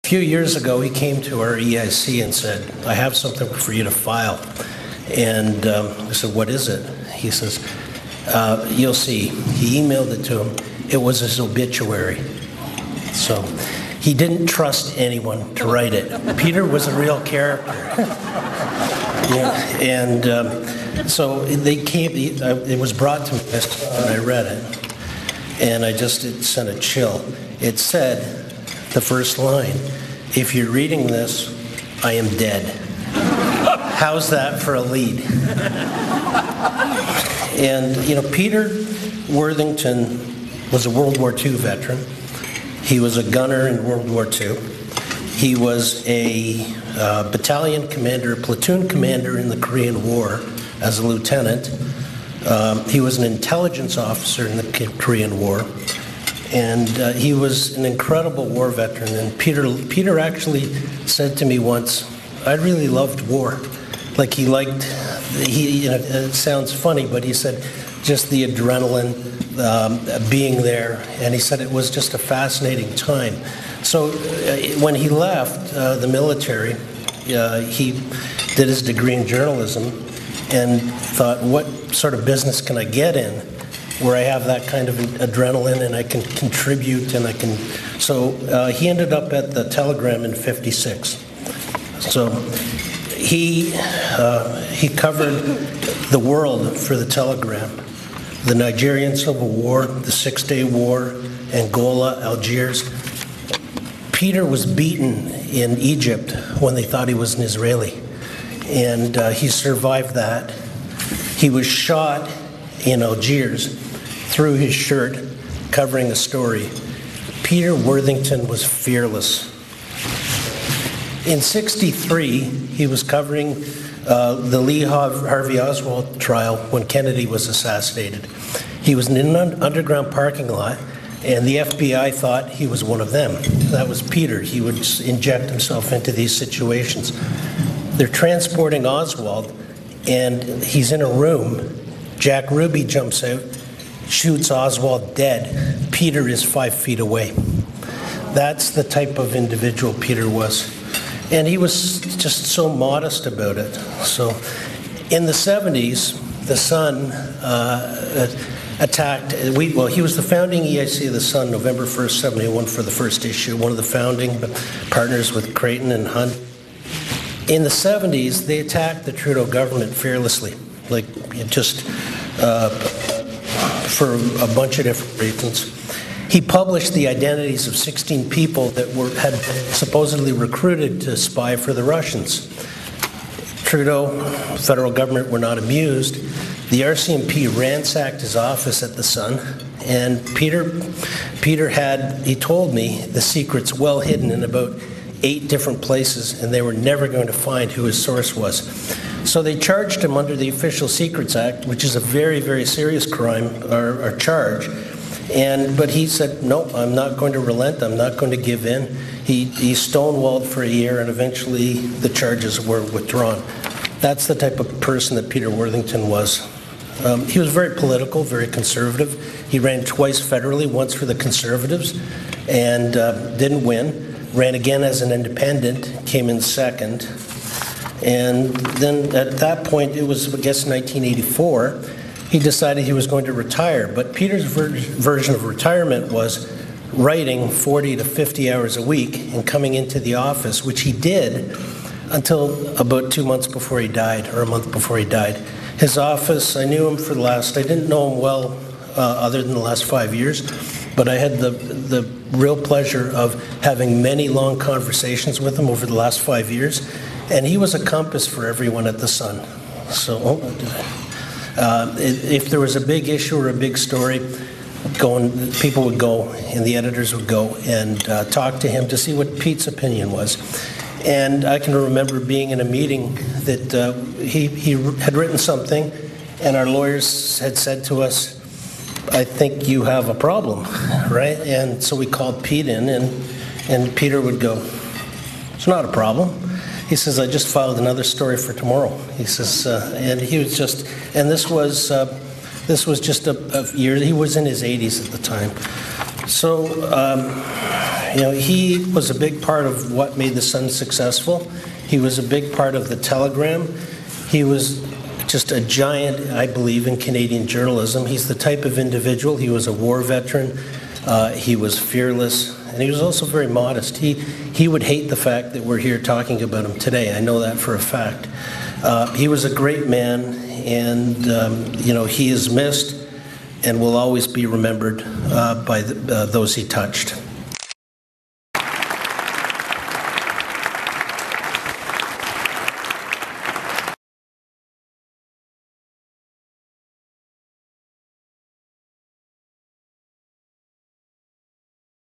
A few years ago, he came to our EIC and said, I have something for you to file. And I said, what is it? He says, you'll see. He emailed it to him. It was his obituary. So he didn't trust anyone to write it. Peter was a real character. Yeah. And so they came, it was brought to me and I read it. And it sent a chill. It said, the first line, if you're reading this, I am dead. How's that for a lead? And, Peter Worthington was a World War II veteran. He was a gunner in World War II. He was a battalion commander, platoon commander in the Korean War as a lieutenant. He was an intelligence officer in the Korean War. And he was an incredible war veteran. And Peter actually said to me once, I really loved war. Like it sounds funny, but he said just the adrenaline, being there. And he said it was just a fascinating time. So when he left the military, he did his degree in journalism and thought, what sort of business can I get in where I have that kind of adrenaline and I can contribute and I can... So he ended up at the Telegram in '56. So he covered the world for the Telegram. The Nigerian Civil War, the Six-Day War, Angola, Algiers. Peter was beaten in Egypt when they thought he was an Israeli. And he survived that. He was shot in Algiers through his shirt, covering a story. Peter Worthington was fearless. In '63, he was covering the Lee Harvey Oswald trial when Kennedy was assassinated. He was in an underground parking lot, and the FBI thought he was one of them. That was Peter. He would inject himself into these situations. They're transporting Oswald, and he's in a room. Jack Ruby jumps out, shoots Oswald dead. Peter is 5 feet away. That's the type of individual Peter was. And he was just so modest about it. So in the 70s, the Sun attacked, he was the founding EIC of the Sun, November 1st, '71 for the first issue, one of the founding partners with Creighton and Hunt. In the 70s, they attacked the Trudeau government fearlessly, for a bunch of different reasons. He published the identities of 16 people that had been supposedly recruited to spy for the Russians. Trudeau, federal government, were not amused. The RCMP ransacked his office at the Sun, and Peter had, he told me, the secrets well hidden in about 8 different places, and they were never going to find who his source was. So they charged him under the Official Secrets Act, which is a very, very serious crime or charge. But he said, no, I'm not going to relent. I'm not going to give in. He stonewalled for a year, and eventually the charges were withdrawn. That's the type of person that Peter Worthington was. He was very political, very conservative. He ran twice federally, once for the Conservatives, and didn't win. Ran again as an independent, came in second. And then at that point, it was, I guess, 1984, he decided he was going to retire. But Peter's version of retirement was writing 40 to 50 hours a week and coming into the office, which he did until about 2 months before he died, or a month before he died. His office, I knew him for I didn't know him well other than the last 5 years, but I had the real pleasure of having many long conversations with him over the last 5 years, and he was a compass for everyone at the Sun. So if there was a big issue or a big story, people would go, and the editors would go and talk to him to see what Pete's opinion was. And I can remember being in a meeting that he had written something, and our lawyers had said to us, I think you have a problem, right? And so we called Pete in, and Peter would go, it's not a problem. He says, I just filed another story for tomorrow. He says, and he was just, and this was just a year, he was in his 80s at the time. So, You know, he was a big part of what made the Sun successful. He was a big part of the Telegram. He was just a giant, I believe, in Canadian journalism. He's the type of individual. He was a war veteran. He was fearless, and he was also very modest. He would hate the fact that we're here talking about him today. I know that for a fact. He was a great man, and you know, he is missed and will always be remembered by those he touched.